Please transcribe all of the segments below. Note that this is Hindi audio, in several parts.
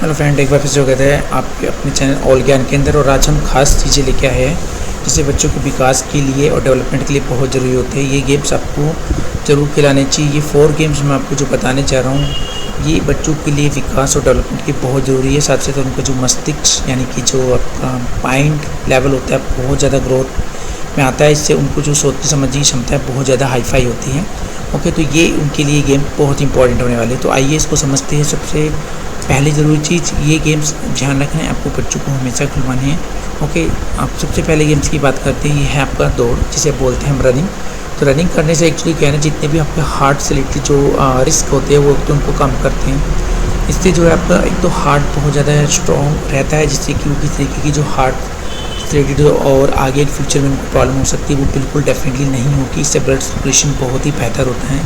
हेलो फ्रेंड, एक बार फिर से हो गए थे आपके अपने चैनल ऑल ज्ञान के अंदर। और आज हम खास चीज़ें लेके आए हैं जिससे बच्चों के विकास के लिए और डेवलपमेंट के लिए बहुत ज़रूरी होते हैं। ये गेम्स आपको ज़रूर खिलाने चाहिए। ये 4 गेम्स मैं आपको जो बताने चाह रहा हूँ ये बच्चों के लिए विकास और डेवलपमेंट के बहुत ज़रूरी है। साथ साथ उनका जो मस्तिष्क यानी कि जो आपका माइंड लेवल होता है बहुत ज़्यादा ग्रोथ में आता है। इससे उनको जो सोचने समझने की क्षमता है बहुत ज़्यादा हाईफाई होती है। ओके, तो ये उनके लिए गेम बहुत इंपॉर्टेंट होने वाले। तो आइए इसको समझते हैं। सबसे पहली ज़रूरी चीज़, ये गेम्स ध्यान रखना है आपको, बच्चों को हमेशा खुलवाने हैं। ओके, आप सबसे पहले गेम्स की बात करते हैं। ये है आपका दौड़, जिसे बोलते हैं हम रनिंग। तो रनिंग करने से एक्चुअली क्या है ना, जितने भी आपके हार्ट से रिलेटेड जो रिस्क होते हैं वो तो उनको कम करते हैं। इससे जो है आपका एक तो हार्ट बहुत ज़्यादा स्ट्रॉन्ग रहता है, जिससे कि वो किसी तरीके की जो हार्ट रिलेटेड और आगे फ्यूचर में उनको प्रॉब्लम हो सकती है वो बिल्कुल डेफिनेटली नहीं होगी। इससे ब्लड सर्कुलेशन बहुत ही बेहतर होता है।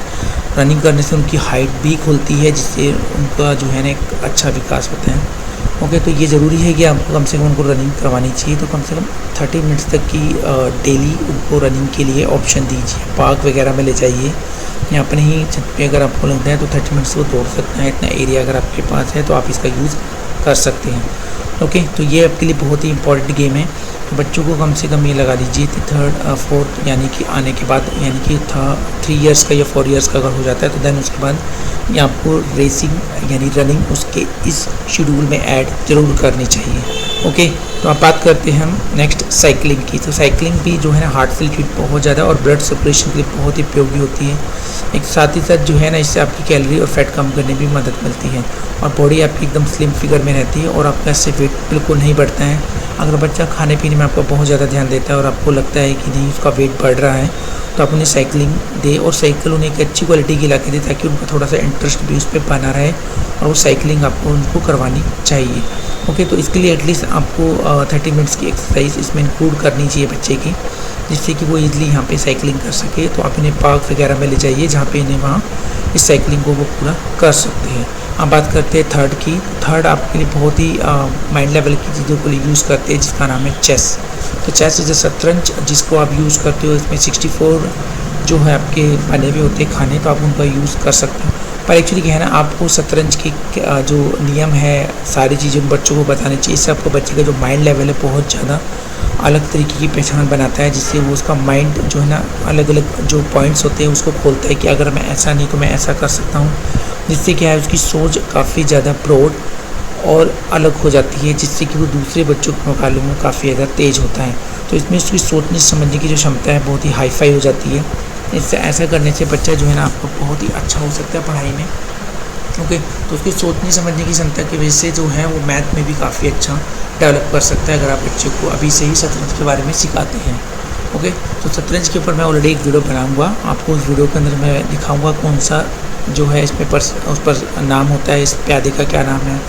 रनिंग करने से उनकी हाइट भी खुलती है, जिससे उनका जो है ना एक अच्छा विकास होता है। ओके, तो ये ज़रूरी है कि आपको कम से कम उनको रनिंग करवानी चाहिए। तो कम से कम 30 मिनट्स तक की डेली उनको रनिंग के लिए ऑप्शन दीजिए। पार्क वगैरह में ले जाइए या अपने ही छत पे अगर आपको लगता है तो 30 मिनट्स वो दौड़ सकते हैं। इतना एरिया अगर आपके पास है तो आप इसका यूज़ कर सकते हैं। ओके, तो ये आपके लिए बहुत ही इंपॉर्टेंट गेम है। तो बच्चों को कम से कम ये लगा दीजिए कि 3rd 4th यानी कि आने के बाद, यानी कि 3 इयर्स का या 4 इयर्स का अगर हो जाता है तो देन उसके बाद ये आपको रेसिंग यानी रनिंग उसके इस शेड्यूल में ऐड ज़रूर करनी चाहिए। ओके, तो अब बात करते हैं हम नेक्स्ट साइकिलिंग की। तो साइकिलिंग भी जो है ना हार्ट से रिलेटेड बहुत ज़्यादा और ब्लड सर्कुलेशन के लिए बहुत ही उपयोगी होती है। एक साथ ही साथ जो है ना इससे आपकी कैलोरी और फैट कम करने में भी मदद मिलती है और बॉडी आपकी एकदम स्लिम फिगर में रहती है और आपका इससे वेट बिल्कुल नहीं बढ़ता है। अगर बच्चा खाने पीने में आपका बहुत ज़्यादा ध्यान देता है और आपको लगता है कि नहीं उसका वेट बढ़ रहा है तो आप उन्हें साइकिलिंग दे और साइकिल उन्हें एक अच्छी क्वालिटी की ला के दे ताकि उनका थोड़ा सा इंटरेस्ट भी उस पर बना रहे और वो साइकिलिंग आपको उनको करवानी चाहिए। ओके, तो इसके लिए एटलीस्ट आपको 30 मिनट्स की एक्सरसाइज इसमें इंक्लूड करनी चाहिए बच्चे की, जिससे कि वो ईजिली यहाँ पे साइकिलिंग कर सके। तो आप इन्हें पार्क वगैरह में ले जाइए जहाँ पे इन्हें वहाँ इस साइकिलिंग को वो पूरा कर सकते हैं। अब बात करते हैं 3rd की। 3rd आपके लिए बहुत ही माइंड लेवल की चीज़ों को यूज़ करते हैं, जिसका नाम है चेस। तो चेस इज शतरंज जिसको आप यूज़ करते हो। इसमें 64 जो है आपके बने हुए होते हैं खाने, तो आप उनका यूज़ कर सकते हो। पर एक्चुअली क्या है ना, आपको शतरंज की जो नियम है सारी चीज़ें बच्चों को बतानी चाहिए। इससे आपको बच्चे का जो माइंड लेवल है बहुत ज़्यादा अलग तरीके की पहचान बनाता है, जिससे वो उसका माइंड जो है ना अलग अलग जो पॉइंट्स होते हैं उसको खोलता है कि अगर मैं ऐसा नहीं तो मैं ऐसा कर सकता हूँ। जिससे क्या है उसकी सोच काफ़ी ज़्यादा ब्रॉड और अलग हो जाती है, जिससे कि वो दूसरे बच्चों के मुकाबले में काफ़ी ज़्यादा तेज़ होता है। तो इसमें उसकी सोचने समझने की जो क्षमता है बहुत ही हाईफाई हो जाती है। इससे ऐसा करने से बच्चा जो है ना आपका बहुत ही अच्छा हो सकता है पढ़ाई में। ओके, तो उसकी सोचने समझने की क्षमता की वजह से जो है वो मैथ में भी काफ़ी अच्छा डेवलप कर सकता है अगर आप बच्चे को अभी से ही शतरंज के बारे में सिखाते हैं। ओके, तो शतरंज के ऊपर मैं ऑलरेडी एक वीडियो बनाऊंगा। आपको उस वीडियो के अंदर मैं दिखाऊंगा कौन सा जो है इसमें उस पर नाम होता है, इस प्यादे का क्या नाम है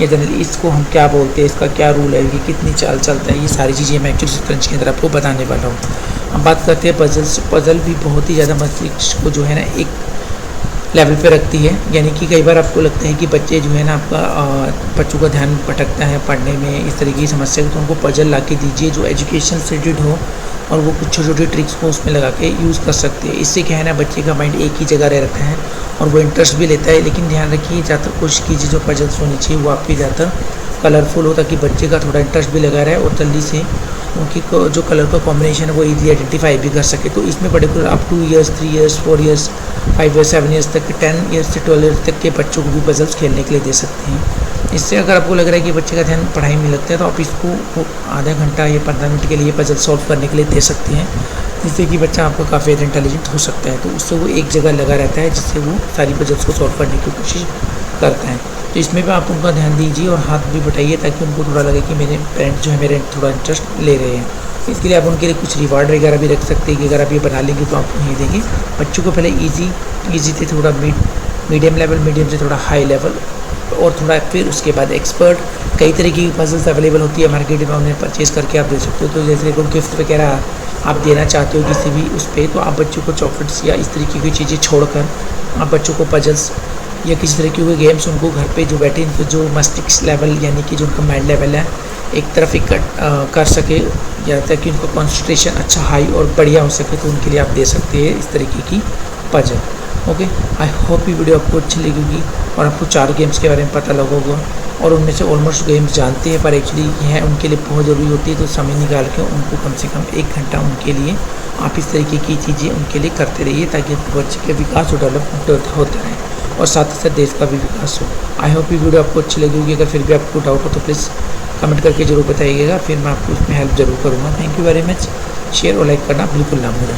या जनरली इसको हम क्या बोलते हैं, इसका क्या रूल है, ये कितनी चाल चलता है, ये सारी चीज़ें मैं एक्चुअली शतरंज के अंदर आपको बताने वाला हूँ। हम बात करते हैं पजल्स। पजल भी बहुत ही ज़्यादा मस्तिष्क को जो है ना एक लेवल पे रखती है। यानी कि कई बार आपको लगता है कि बच्चे जो है ना आपका बच्चों का ध्यान भटकता है पढ़ने में, इस तरीके की समस्या, तो उनको पजल ला के दीजिए जो एजुकेशन से रिलेटेड हो और वो कुछ छोटे छोटे ट्रिक्स को उसमें लगा के यूज़ कर सकते हैं। इससे क्या है ना बच्चे का माइंड एक ही जगह रहता है और वो इंटरेस्ट भी लेता है। लेकिन ध्यान रखिए ज़्यादातर कोशिश कीजिए जो पजल्स होनी चाहिए वो आपकी ज़्यादातर कलरफुल हो ताकि बच्चे का थोड़ा इंटरेस्ट भी लगा रहे और जल्दी से उनकी जो कलर का कॉम्बिनेशन है वो ईजिली आइडेंटिफाई भी कर सके। तो इसमें पर्टिकुलर आप 2 years 3 years 4 years 5 years 7 years तक 10 इयर्स से 12 इयर्स तक के बच्चों को भी पजल्स खेलने के लिए दे सकते हैं। इससे अगर आपको लग रहा है कि बच्चे का ध्यान पढ़ाई में लगता है तो आप इसको आधा घंटा या 15 मिनट के लिए पजल सॉल्व करने के लिए दे सकते हैं, जिससे कि बच्चा आपका काफ़ी ज़्यादा इंटेलिजेंट हो सकता है। तो उससे वो एक जगह लगा रहता है, जिससे वो सारी पजल्स को सॉल्व करने की कोशिश करता है। तो इसमें भी आप उनका ध्यान दीजिए और हाथ भी बटाइए ताकि उनको थोड़ा लगे कि मेरे पेरेंट्स जो है मेरे थोड़ा इंटरेस्ट ले रहे हैं। इसके लिए आप उनके लिए कुछ रिवार्ड वगैरह भी रख सकते हैं कि अगर आप ये बना लेंगे तो आपको ये देंगे। बच्चों को पहले ईजी से थोड़ा मीडियम लेवल, मीडियम से थोड़ा हाई लेवल और थोड़ा फिर उसके बाद एक्सपर्ट। कई तरीके की पजल्स अवेलेबल होती है मार्केट में, उन्हें परचेज़ करके आप दे सकते हो। तो जैसे कोई गिफ्ट वगैरह आप देना चाहते हो किसी भी उस पर, तो आप बच्चों को चॉकलेट्स या इस तरीके की चीज़ें छोड़कर आप बच्चों को पजल्स या किसी तरीके के गेम्स उनको घर पे जो बैठे इनको जो मस्तिष्क लेवल यानी कि जो उनका माइंड लेवल है एक तरफ कर सके या ताकि उनका कॉन्सेंट्रेशन अच्छा हाई और बढ़िया हो सके, तो उनके लिए आप दे सकते हैं इस तरीके की पजल। ओके, आई होप ये वीडियो आपको अच्छी लगेगी। और आपको 4 गेम्स के बारे में पता लगा होगा और उनमें से ऑलमोस्ट गेम्स जानते हैं, पर एक्चुअली यह उनके लिए बहुत ज़रूरी होती है। तो समय निकाल के उनको कम से कम 1 घंटा उनके लिए आप इस तरीके की चीज़ें उनके लिए करते रहिए, ताकि बच्चे का विकास और डेवलपमेंट होता रहे और साथ ही साथ देश का भी विकास हो। आई होप ये वीडियो आपको अच्छी लगी होगी। अगर फिर भी आपको डाउट हो तो प्लीज़ कमेंट करके ज़रूर बताइएगा, फिर मैं आपको उसमें हेल्प ज़रूर करूँगा। Thank you very much. Share और लाइक करना बिल्कुल ना भूलें।